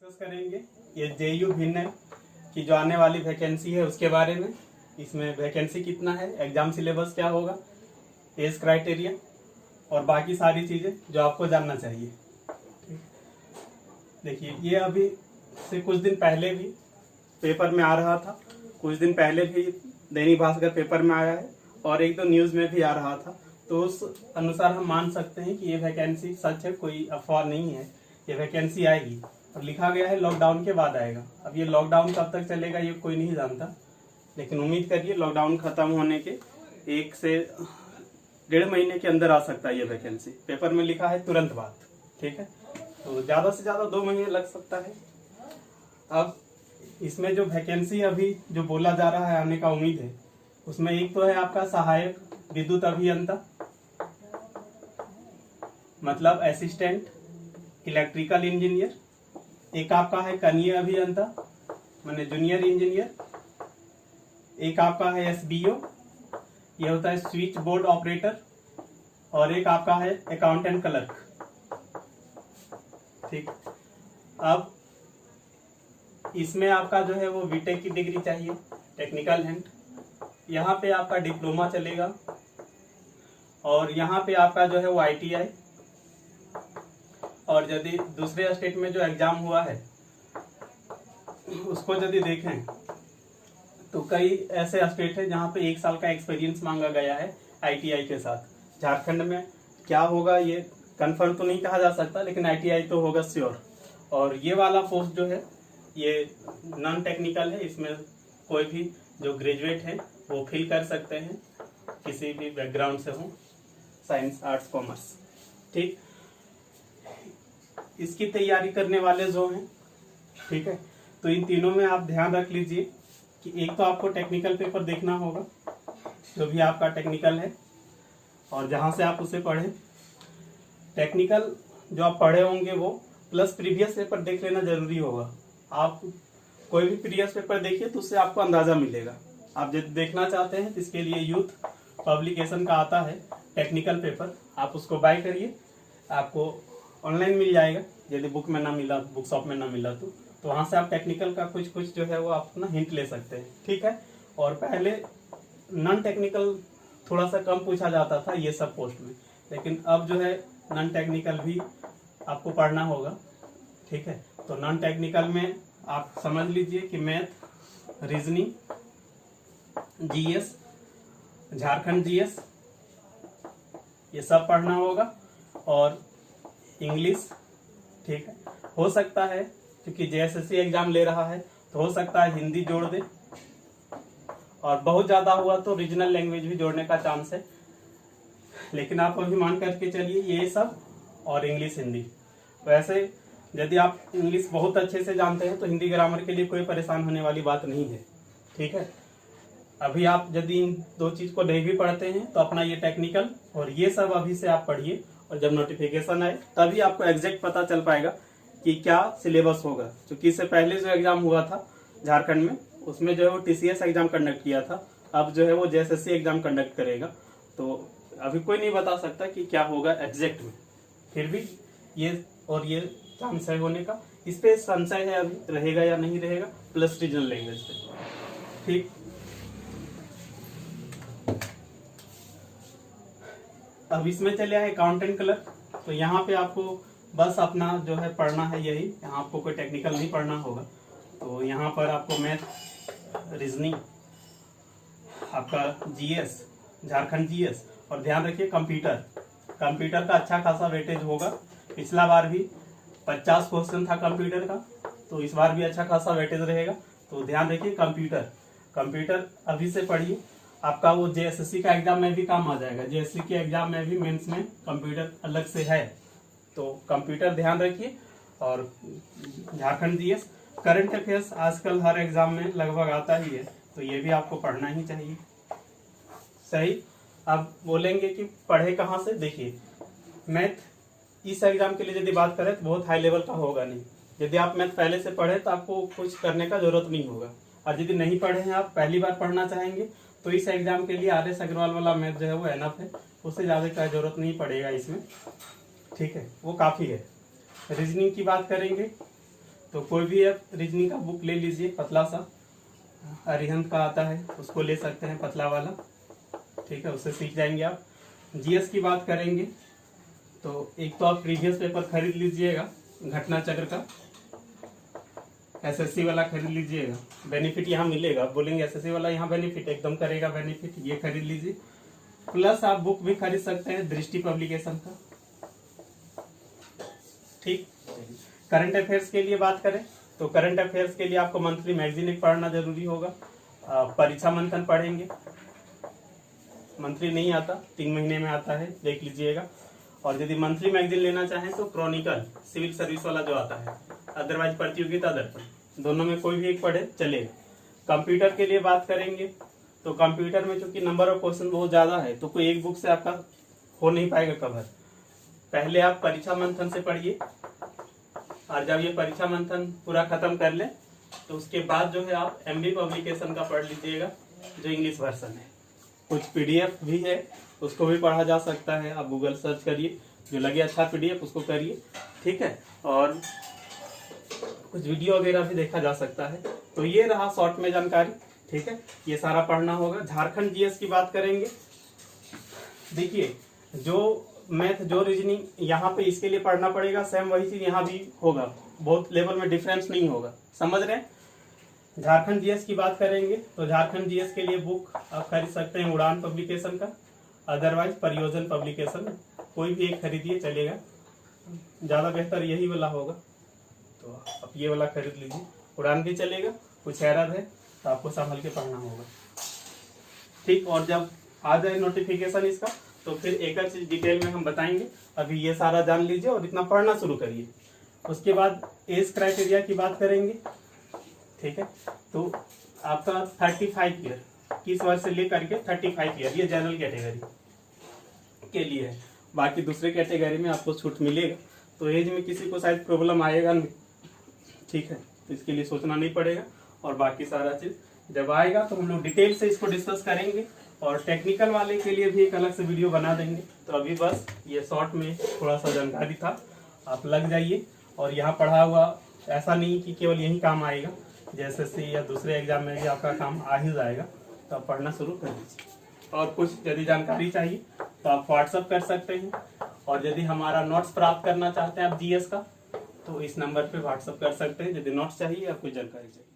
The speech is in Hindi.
डिस्कस करेंगे ये जेयू भिन्न की जो आने वाली वैकेंसी है उसके बारे में। इसमें वैकेंसी कितना है, एग्जाम सिलेबस क्या होगा, एज क्राइटेरिया और बाकी सारी चीज़ें जो आपको जानना चाहिए। देखिए ये अभी से कुछ दिन पहले भी पेपर में आ रहा था, कुछ दिन पहले भी दैनिक भास्कर पेपर में आया है और एक दो न्यूज़ में भी आ रहा था। तो उस अनुसार हम मान सकते हैं कि ये वैकेंसी सच है, कोई अफवाह नहीं है। ये वैकेंसी आएगी और लिखा गया है लॉकडाउन के बाद आएगा। अब ये लॉकडाउन कब तक चलेगा ये कोई नहीं जानता, लेकिन उम्मीद करिए लॉकडाउन खत्म होने के 1 से 1.5 महीने के अंदर आ सकता है ये वैकेंसी। पेपर में लिखा है तुरंत बाद, ठीक है। तो ज़्यादा से ज़्यादा 2 महीने लग सकता है। अब इसमें जो वैकेंसी अभी जो बोला जा रहा है आने का उम्मीद है, उसमें एक तो है आपका सहायक विद्युत अभियंता, मतलब असिस्टेंट इलेक्ट्रिकल इंजीनियर। एक आपका है कनीय अभियंता माने जूनियर इंजीनियर। एक आपका है एसबीओ, ये होता है स्विच बोर्ड ऑपरेटर। और एक आपका है अकाउंटेंट क्लर्क, ठीक। अब इसमें आपका जो है वो बीटेक की डिग्री चाहिए, टेक्निकल हैंड। यहाँ पे आपका डिप्लोमा चलेगा और यहाँ पे आपका जो है वो आईटीआई। और यदि दूसरे स्टेट में जो एग्जाम हुआ है उसको यदि देखें तो कई ऐसे स्टेट है जहाँ पे 1 साल का एक्सपीरियंस मांगा गया है आईटीआई के साथ। झारखंड में क्या होगा ये कंफर्म तो नहीं कहा जा सकता, लेकिन आईटीआई तो होगा श्योर। और ये वाला पोस्ट जो है ये नॉन टेक्निकल है, इसमें कोई भी जो ग्रेजुएट है वो फिल कर सकते हैं, किसी भी बैकग्राउंड से हो, साइंस आर्ट्स कॉमर्स, ठीक। इसकी तैयारी करने वाले जो हैं, ठीक है, तो इन तीनों में आप ध्यान रख लीजिए कि एक तो आपको टेक्निकल पेपर देखना होगा, जो भी आपका टेक्निकल है और जहाँ से आप उसे पढ़ें। टेक्निकल जो आप पढ़े होंगे वो प्लस प्रीवियस पेपर देख लेना जरूरी होगा। आप कोई भी प्रीवियस पेपर देखिए तो उससे आपको अंदाज़ा मिलेगा। आप यदि देखना चाहते हैं तो इसके लिए यूथ पब्लिकेशन का आता है टेक्निकल पेपर, आप उसको बाय करिए, आपको ऑनलाइन मिल जाएगा। यदि बुक में ना मिला, बुक शॉप में ना मिला तो वहाँ से आप टेक्निकल का कुछ कुछ जो है वो आप अपना हिंट ले सकते हैं, ठीक है। और पहले नॉन टेक्निकल थोड़ा सा कम पूछा जाता था ये सब पोस्ट में, लेकिन अब जो है नॉन टेक्निकल भी आपको पढ़ना होगा, ठीक है। तो नॉन टेक्निकल में आप समझ लीजिए कि math, reasoning, GS, Jharkhand GS, ये सब पढ़ना होगा और इंग्लिश, ठीक है। हो सकता है क्योंकि जेएसएससी एग्जाम ले रहा है तो हो सकता है हिंदी जोड़ दे, और बहुत ज़्यादा हुआ तो रीजनल लैंग्वेज भी जोड़ने का चांस है। लेकिन आप अभी मान करके चलिए ये सब और इंग्लिश हिंदी। वैसे यदि आप इंग्लिश बहुत अच्छे से जानते हैं तो हिंदी ग्रामर के लिए कोई परेशान होने वाली बात नहीं है, ठीक है। अभी आप यदि इन 2 चीज़ को नहीं भी पढ़ते हैं तो अपना ये टेक्निकल और ये सब अभी से आप पढ़िए, और जब नोटिफिकेशन आए तभी आपको एग्जैक्ट पता चल पाएगा कि क्या सिलेबस होगा। क्योंकि इससे पहले जो एग्जाम हुआ था झारखंड में उसमें जो है वो टीसीएस एग्जाम कंडक्ट किया था, अब जो है वो जेएसएससी एग्जाम कंडक्ट करेगा। तो अभी कोई नहीं बता सकता कि क्या होगा एग्जैक्ट में, फिर भी ये और ये चांस है होने का। इस पे संशय है अभी रहेगा या नहीं रहेगा, प्लस रीजनल लैंग्वेज पे, ठीक। अब इसमें चले आए अकाउंटेंट क्लर्क। तो यहाँ पे आपको बस अपना जो है पढ़ना है यही, यहाँ आपको कोई टेक्निकल नहीं पढ़ना होगा। तो यहाँ पर आपको मैथ, रीजनिंग, आपका जीएस, झारखंड जीएस, और ध्यान रखिए कंप्यूटर का अच्छा खासा वेटेज होगा। पिछला बार भी 50 क्वेश्चन था कंप्यूटर का, तो इस बार भी अच्छा खासा वेटेज रहेगा। तो ध्यान रखिए कंप्यूटर अभी से पढ़िए, आपका वो जेएसएससी का एग्जाम में भी काम आ जाएगा। जेएसएससी के एग्जाम में भी मेंस में कंप्यूटर अलग से है, तो कंप्यूटर ध्यान रखिए। और झारखंड जीएस, करंट अफेयर्स आजकल हर एग्जाम में लगभग आता ही है, तो ये भी आपको पढ़ना ही चाहिए, सही। आप बोलेंगे कि पढ़े कहाँ से, देखिए मैथ इस एग्जाम के लिए यदि बात करें तो बहुत हाई लेवल का होगा नहीं। यदि आप मैथ पहले से पढ़े तो आपको कुछ करने का जरूरत नहीं होगा, और यदि नहीं पढ़े हैं आप पहली बार पढ़ना चाहेंगे तो इस एग्जाम के लिए आर एस अग्रवाल वाला मैथ जो है वो एनफ है, उससे ज़्यादा का जरूरत नहीं पड़ेगा इसमें, ठीक है, वो काफ़ी है। रीजनिंग की बात करेंगे तो कोई भी आप रीजनिंग का बुक ले लीजिए, पतला सा, अरिहंत का आता है उसको ले सकते हैं, पतला वाला, ठीक है, उससे सीख जाएंगे आप। जीएस की बात करेंगे तो एक तो आप प्रीवियस पेपर खरीद लीजिएगा घटना चक्र का, एसएससी वाला खरीद लीजिएगा, बेनिफिट यहाँ मिलेगा। आप बोलेंगे एसएससी वाला यहाँ बेनिफिट एकदम करेगा बेनिफिट, ये खरीद लीजिए। प्लस आप बुक भी खरीद सकते हैं दृष्टि पब्लिकेशन का, ठीक। करंट अफेयर्स के लिए बात करें तो करंट अफेयर्स के लिए आपको मंथली मैगजीन एक पढ़ना जरूरी होगा। परीक्षा मंथन पढ़ेंगे, मंथली नहीं आता, 3 महीने में आता है, देख लीजिएगा। और यदि मंथली मैगजीन लेना चाहें तो क्रॉनिकल सिविल सर्विस वाला जो आता है, अदरवाइज प्रतियोगिता दर्पण, दोनों में कोई भी एक पढ़े चलेगा। कंप्यूटर के लिए बात करेंगे तो कंप्यूटर में चूंकि नंबर ऑफ क्वेश्चन बहुत ज्यादा है तो कोई एक बुक से आपका हो नहीं पाएगा कवर। पहले आप परीक्षा मंथन से पढ़िए, और जब ये परीक्षा मंथन पूरा खत्म कर ले तो उसके बाद जो है आप एमबी पब्लिकेशन का पढ़ लीजिएगा, जो इंग्लिश वर्जन है। कुछ पीडीएफ भी है, उसको भी पढ़ा जा सकता है, आप गूगल सर्च करिए, जो लगे अच्छा पीडीएफ उसको करिए, ठीक है। और कुछ वीडियो वगैरह भी देखा जा सकता है। तो ये रहा शॉर्ट में जानकारी, ठीक है, ये सारा पढ़ना होगा। झारखंड जीएस की बात करेंगे, देखिए जो मैथ जो रीजनिंग यहाँ पे इसके लिए पढ़ना पड़ेगा, सेम वही चीज यहाँ भी होगा, बहुत लेवल में डिफरेंस नहीं होगा, समझ रहे हैं। झारखंड जीएस की बात करेंगे तो झारखंड जीएस के लिए बुक आप खरीद सकते हैं उड़ान पब्लिकेशन का, अदरवाइज परियोजन पब्लिकेशन, कोई भी एक खरीदिए चलेगा, ज़्यादा बेहतर यही वाला होगा, तो आप ये वाला खरीद लीजिए, उड़ान भी चलेगा। कुछ एरर है तो आपको संभल के पढ़ना होगा, ठीक। और जब आ जाए नोटिफिकेशन इसका तो फिर एक चीज डिटेल में हम बताएंगे, अभी ये सारा जान लीजिए और इतना पढ़ना शुरू करिए। उसके बाद एज क्राइटेरिया की बात करेंगे, ठीक है। तो आपका 35 ईयर, 21 वर्ष से लेकर के 35 ईयर, ये जनरल कैटेगरी के लिए है। बाकी दूसरे कैटेगरी में आपको छूट मिलेगा, तो एज में किसी को शायद प्रॉब्लम आएगा नहीं, ठीक है, तो इसके लिए सोचना नहीं पड़ेगा। और बाकी सारा चीज जब आएगा तो हम लोग डिटेल से इसको डिस्कस करेंगे, और टेक्निकल वाले के लिए भी एक अलग से वीडियो बना देंगे। तो अभी बस ये शॉर्ट में थोड़ा सा जानकारी था, आप लग जाइए। और यहाँ पढ़ा हुआ ऐसा नहीं कि केवल यही काम आएगा, जैसे एसएससी या दूसरे एग्जाम में भी आपका काम आ ही जाएगा, तो आप पढ़ना शुरू कर दीजिए। और कुछ यदि जानकारी चाहिए तो आप व्हाट्सअप कर सकते हैं, और यदि हमारा नोट्स प्राप्त करना चाहते हैं आप जीएस का, तो इस नंबर पे व्हाट्सअप कर सकते हैं यदि नोट्स चाहिए या कोई जानकारी चाहिए।